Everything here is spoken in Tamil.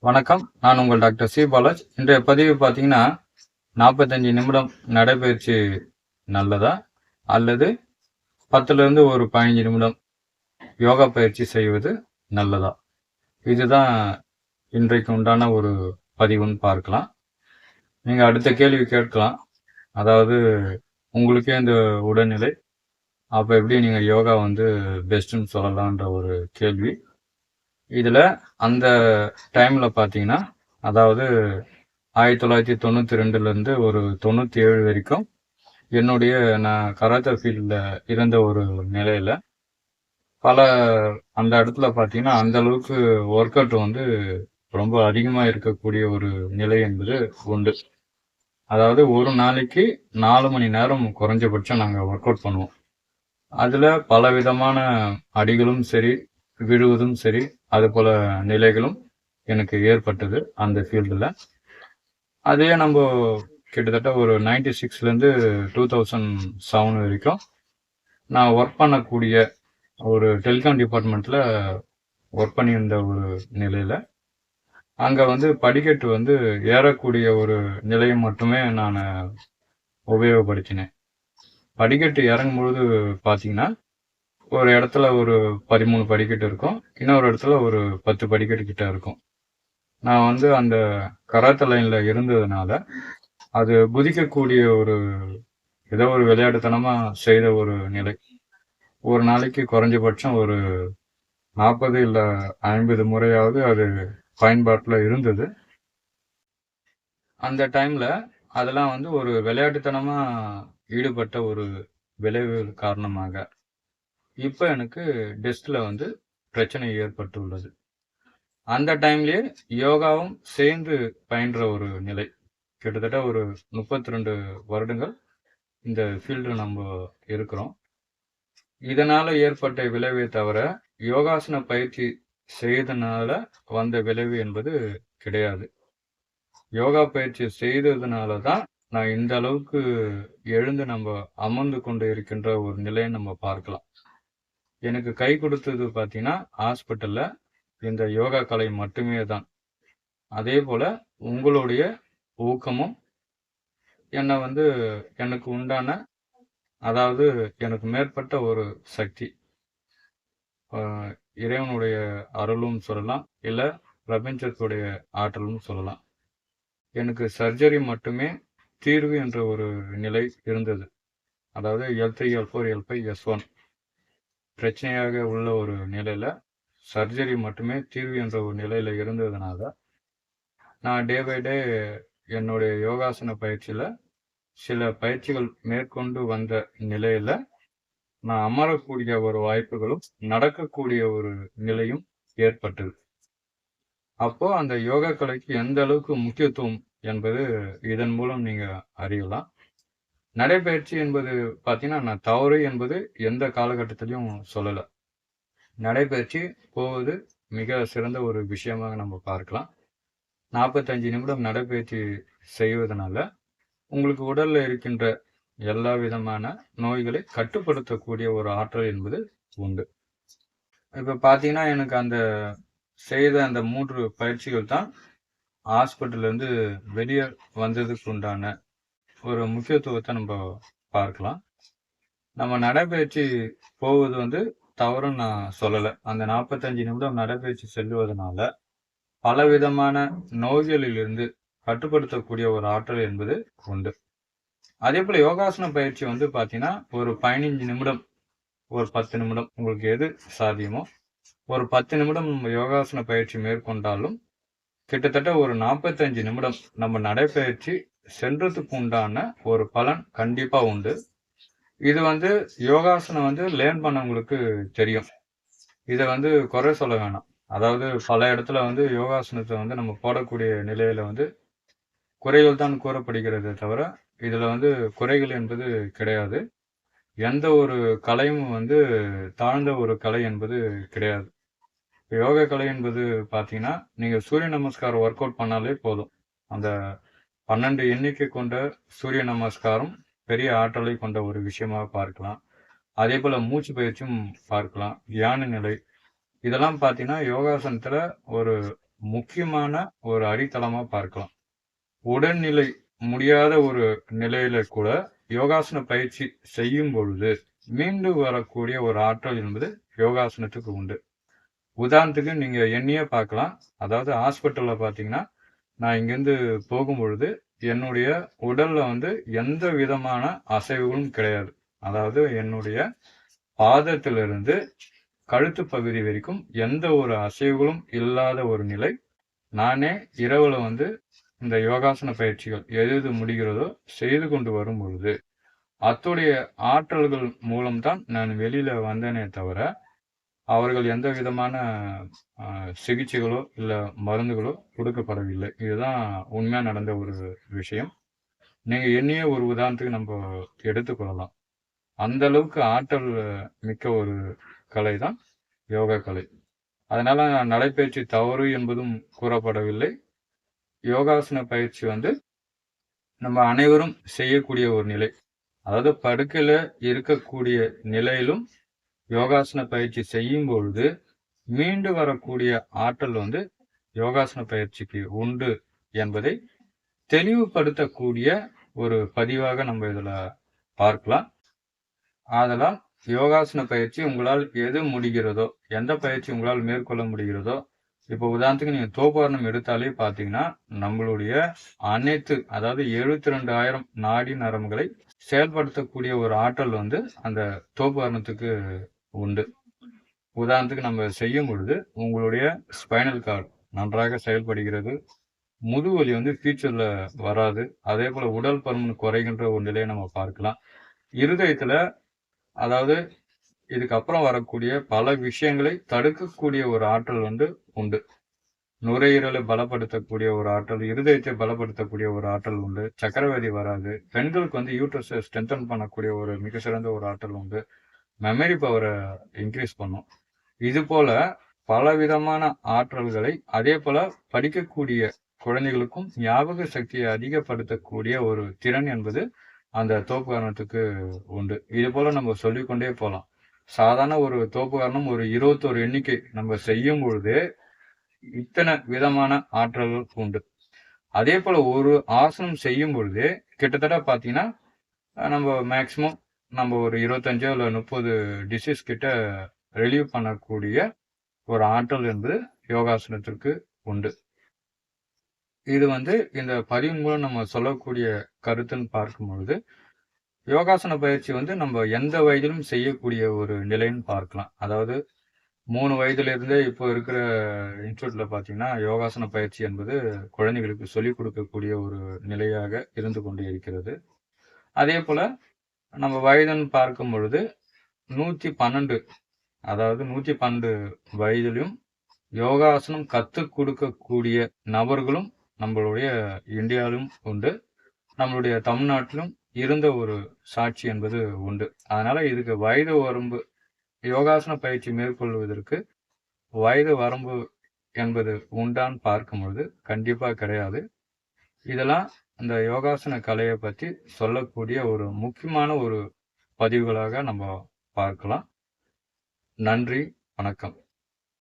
வணக்கம். நான் உங்கள் டாக்டர் சி. பாலாஜ். இன்றைய பதிவு பார்த்தீங்கன்னா, 45 நிமிடம் நடைப்பயிற்சி நல்லதா? அல்லது 10லிருந்து ஒரு 15 நிமிடம் யோகா பயிற்சி செய்வது நல்லதா? இதுதான் இன்றைக்கு உண்டான ஒரு பதிவுன்னு பார்க்கலாம். நீங்க அடுத்த கேள்வி கேட்கலாம். அதாவது உங்களுக்கே இந்த உடல்நிலை, அப்ப எப்படி நீங்க யோகா பெஸ்ட்ன்னு சொல்லலான்ற ஒரு கேள்வி. இதுல அந்த டைம்ல பார்த்தீங்கன்னா, அதாவது 1992லேருந்து ஒரு 97 வரைக்கும் நான் கராத்தே ஃபீல்டில் இருந்த ஒரு நிலையில் அந்த இடத்துல பார்த்தீங்கன்னா அந்த அளவுக்கு ஒர்க் அவுட் ரொம்ப அதிகமாக இருக்கக்கூடிய ஒரு நிலை என்பது உண்டு. அதாவது ஒரு நாளைக்கு 4 மணி நேரம் குறைஞ்சபட்சம் நாங்கள் ஒர்க் அவுட் பண்ணுவோம். அதில் பல விதமான அடிகளும் சரி, விழுவதும் சரி, அது போல நிலைகளும் எனக்கு ஏற்பட்டது அந்த ஃபீல்டில். அதே நம்ம கிட்டத்தட்ட ஒரு 96லேருந்து 2007 வரைக்கும் நான் ஒர்க் பண்ணக்கூடிய ஒரு டெலிகாம் டிபார்ட்மெண்ட்டில் ஒர்க் பண்ணியிருந்த ஒரு நிலையில் அங்கே படிக்கட்டு ஏறக்கூடிய ஒரு நிலையை மட்டுமே நான் உபயோகப்படுத்தினேன். படிக்கட்டு இறங்கும் பொழுது பார்த்தீங்கன்னா, ஒரு இடத்துல ஒரு 13 படிக்கட்டு இருக்கும், இன்னொரு இடத்துல ஒரு 10 படிக்கட்டு கிட்ட இருக்கும். நான் அந்த கராத்தே லைன்ல இருந்ததுனால அது குதிக்கக்கூடிய ஏதோ ஒரு விளையாட்டுத்தனமா செய்த ஒரு நிலை. ஒரு நாளைக்கு குறைஞ்சபட்சம் ஒரு 40 இல்ல 50 முறையாவது அது பயன்பாட்டுல இருந்தது. அந்த டைம்ல அதெல்லாம் ஒரு விளையாட்டுத்தனமா ஈடுபட்ட ஒரு விளைவு காரணமாக இப்ப எனக்கு டெஸ்க்ல பிரச்சனை ஏற்பட்டுள்ளது. அந்த டைம்லயே யோகாவும் சேர்ந்து பயின்ற ஒரு நிலை. கிட்டத்தட்ட ஒரு 32 வருடங்கள் இந்த ஃபீல்டு நம்ம இருக்கிறோம். இதனால ஏற்பட்ட விளைவை தவிர யோகாசன பயிற்சி செய்தனால வந்த விளைவு என்பது கிடையாது. யோகா பயிற்சி செய்ததுனால தான் நான் இந்த அளவுக்கு எழுந்து நம்ம அமர்ந்து கொண்டு இருக்கின்ற ஒரு நிலையை நம்ம பார்க்கலாம். எனக்கு கை கொடுத்தது பார்த்தீங்கன்னா ஹாஸ்பிட்டல்ல இந்த யோகா கலை மட்டுமே தான். அதே போல உங்களுடைய ஊக்கமும் எனக்கு உண்டான, அதாவது எனக்கு மேற்பட்ட ஒரு சக்தி, இறைவனுடைய அருளும் சொல்லலாம், இல்ல பிரபஞ்சத்துடைய ஆற்றலும் சொல்லலாம். எனக்கு சர்ஜரி மட்டுமே தீர்வு என்ற ஒரு நிலை இருந்தது. அதாவது L3, L4, L5, S1 பிரச்சனையாக உள்ள ஒரு நிலையில சர்ஜரி மட்டுமே தீர்வு என்ற ஒரு நிலையில இருந்ததுனால நான் டே பை டே என்னுடைய யோகாசன பயிற்சியில சில பயிற்சிகள் மேற்கொண்டு வந்த நிலையில நான் அமரக்கூடிய ஒரு வாய்ப்புகளும் நடக்கக்கூடிய ஒரு நிலையும் ஏற்பட்டது. அப்போ அந்த யோகா கலைக்கு எந்த அளவுக்கு முக்கியத்துவம் என்பது இதன் மூலம் நீங்க அறியலாம். நடைபயிற்சி என்பது பார்த்தீங்கன்னா நான் தவறு என்பது எந்த காலகட்டத்திலையும் சொல்லல. நடைபயிற்சி போவது மிக சிறந்த ஒரு விஷயமாக நம்ம பார்க்கலாம். 45 நிமிடம் நடைபயிற்சி செய்வதனால உங்களுக்கு உடல்ல இருக்கின்ற எல்லா விதமான நோய்களை கட்டுப்படுத்தக்கூடிய ஒரு ஆற்றல் என்பது உண்டு. இப்ப பார்த்தீங்கன்னா எனக்கு செய்த அந்த 3 பயிற்சிகள் தான் ஹாஸ்பிட்டல்ல இருந்து வெளியே வந்ததுக்கு உண்டான ஒரு முக்கியத்துவத்தை நம்ம பார்க்கலாம். நம்ம நடைபயிற்சி போவது தவறுன்னு நான் சொல்லலை. அந்த 45 நிமிடம் நடைபயிற்சி செல்வதனால பலவிதமான நோய்களிலிருந்து கட்டுப்படுத்தக்கூடிய ஒரு ஆற்றல் என்பது உண்டு. அதே போல யோகாசன பயிற்சி பார்த்தீங்கன்னா ஒரு 15 நிமிடம், ஒரு 10 நிமிடம் உங்களுக்கு எது சாத்தியமோ ஒரு 10 நிமிடம் யோகாசன பயிற்சி மேற்கொண்டாலும் கிட்டத்தட்ட ஒரு 45 நிமிடம் நம்ம நடைபயிற்சி சென்றதுக்கு உண்டான ஒரு பலன் கண்டிப்பா உண்டு. இது யோகாசனம் லேர்ன் பண்ணவங்களுக்கு தெரியும். இதை குறை சொல்ல வேணாம். அதாவது பல இடத்துல யோகாசனத்தை நம்ம போடக்கூடிய நிலையில குறைகள் தான் கூறப்படுகிறதே தவிர இதுல குறைகள் என்பது கிடையாது. எந்த ஒரு கலையும் தாழ்ந்த ஒரு கலை என்பது கிடையாது. யோகா கலை என்பது பார்த்தீங்கன்னா நீங்க சூரிய நமஸ்காரம் ஒர்க் அவுட் பண்ணாலே போதும். அந்த 12 எண்ணிக்கை கொண்ட சூரிய நமஸ்காரம் பெரிய ஆற்றலை கொண்ட ஒரு விஷயமாக பார்க்கலாம். அதே போல மூச்சு பயிற்சியும் பார்க்கலாம். தியான நிலை இதெல்லாம் பார்த்தீங்கன்னா யோகாசனத்துல ஒரு முக்கியமான ஒரு அடித்தளமா பார்க்கலாம். உடல்நிலை முடியாத ஒரு நிலையில கூட யோகாசன பயிற்சி செய்யும் பொழுது மீண்டு வரக்கூடிய ஒரு ஆற்றல் என்பது யோகாசனத்துக்கு உண்டு. உதாரணத்துக்கு நீங்க எண்ணியே பார்க்கலாம். அதாவது ஹாஸ்பிட்டல்ல பார்த்தீங்கன்னா, நான் இங்கேருந்து போகும்பொழுது என்னுடைய உடல்ல வந்து எந்த விதமான அசைவுகளும் கிடையாது. அதாவது என்னுடைய பாதத்திலிருந்து கழுத்து பகுதி வரைக்கும் எந்த ஒரு அசைவுகளும் இல்லாத ஒரு நிலை. நானே இரவுல வந்து இந்த யோகாசன பயிற்சிகள் எது முடிகிறதோ செய்து கொண்டு வரும் பொழுது அத்துடைய ஆற்றல்கள் மூலம்தான் நான் வெளியில வந்தேனே தவிர அவர்கள் எந்த விதமான சிகிச்சைகளோ இல்ல மருந்துகளோ கொடுக்கப்படவில்லை. இதுதான் உண்மையா நடந்த ஒரு விஷயம். நீங்க எண்ணிய ஒரு உதாரணத்துக்கு நம்ம எடுத்துக்கொள்ளலாம். அந்த அளவுக்கு ஆற்றல் மிக்க ஒரு கலை தான் யோகா கலை. அதனால நடைப்பயிற்சி தவறு என்பதும் கூறப்படவில்லை. யோகாசன பயிற்சி வந்து நம்ம அனைவரும் செய்யக்கூடிய ஒரு நிலை. அதாவது படுக்கையில இருக்கக்கூடிய நிலையிலும் யோகாசன பயிற்சி செய்யும் பொழுது மீண்டு வரக்கூடிய ஆற்றல் வந்து யோகாசன பயிற்சிக்கு உண்டு என்பதை தெளிவுபடுத்தக்கூடிய ஒரு பதிவாக நம்ம இதுல பார்க்கலாம். ஆதலால் யோகாசன பயிற்சி உங்களால் எது முடிகிறதோ, எந்த பயிற்சி உங்களால் மேற்கொள்ள முடிகிறதோ, இப்போ உதாரணத்துக்கு நீங்க தோப்புகரணம் எடுத்தாலே பார்த்தீங்கன்னா, நம்மளுடைய அனைத்து அதாவது 72,000 நாடி நரம்புகளை செயல்படுத்தக்கூடிய ஒரு ஆற்றல் வந்து அந்த தோப்புகரணத்துக்கு உண்டு. உதாரணத்துக்கு நம்ம செய்யும் பொழுது உங்களுடைய ஸ்பைனல் கார்டு நன்றாக செயல்படுகிறது. முதுவலி வந்து ஃபியூச்சர்ல வராது. அதே போல உடல் பருமன் குறைகின்ற ஒரு நிலையை நம்ம பார்க்கலாம். இருதயத்துல அதாவது இதுக்கப்புறம் வரக்கூடிய பல விஷயங்களை தடுக்கக்கூடிய ஒரு ஆற்றல் வந்து உண்டு. நுரையீரலை பலப்படுத்தக்கூடிய ஒரு ஆற்றல், இருதயத்தை பலப்படுத்தக்கூடிய ஒரு ஆற்றல் உண்டு. சக்கரவியாதி வராது. பெண்களுக்கு வந்து யூட்ரஸை ஸ்ட்ரென்தன் பண்ணக்கூடிய ஒரு மிக சிறந்த ஒரு ஆற்றல் உண்டு. மெமரி பவரை இன்க்ரீஸ் பண்ணும். இது போல பலவிதமான ஆற்றல்களை அதே போல படிக்கக்கூடிய குழந்தைகளுக்கும் ஞாபக சக்தியை அதிகப்படுத்தக்கூடிய ஒரு திறன் என்பது அந்த தோப்புகரணத்துக்கு உண்டு. இது போல நம்ம சொல்லிக்கொண்டே போகலாம். சாதாரண ஒரு தோப்புகரணம் ஒரு 21 எண்ணிக்கை நம்ம செய்யும் பொழுது இத்தனை விதமான ஆற்றல்கள் உண்டு. அதே போல ஒரு ஆசனம் செய்யும் பொழுது கிட்டத்தட்ட பார்த்தீங்கன்னா நம்ம மேக்சிமம் நம்ம ஒரு 25 இல்லை 30 டிசீஸ் கிட்ட ரிலீவ் பண்ணக்கூடிய ஒரு ஆற்றல் என்பது யோகாசனத்திற்கு உண்டு. இது வந்து இந்த பதிவின் மூலம் நம்ம சொல்லக்கூடிய கருத்துன்னு பார்க்கும் பொழுது யோகாசன பயிற்சி வந்து நம்ம எந்த வயதிலும் செய்யக்கூடிய ஒரு நிலைன்னு பார்க்கலாம். அதாவது 3 வயதிலிருந்தே இப்போ இருக்கிற இன்ஸ்டியூட்ல பார்த்தீங்கன்னா யோகாசன பயிற்சி என்பது குழந்தைகளுக்கு சொல்லிக் கொடுக்கக்கூடிய ஒரு நிலையாக இருந்து கொண்டு இருக்கிறது. அதே போல நம்ம வயதுன்னு பார்க்கும் பொழுது 112 அதாவது 112 வயதிலும் யோகாசனம் கற்றுக் கொடுக்கக்கூடிய நபர்களும் நம்மளுடைய இந்தியாவிலும் உண்டு. நம்மளுடைய தமிழ்நாட்டிலும் இருந்த ஒரு சாட்சி என்பது உண்டு. அதனால இதுக்கு வயது வரம்பு யோகாசன பயிற்சி மேற்கொள்வதற்கு வயது வரம்பு என்பது உண்டான்னு பார்க்கும்பொழுது கண்டிப்பா கிடையாது. இதெல்லாம் இந்த யோகாசன கலையை பற்றி சொல்லக்கூடிய ஒரு முக்கியமான ஒரு பதிவுகளாக நம்ம பார்க்கலாம். நன்றி, வணக்கம்.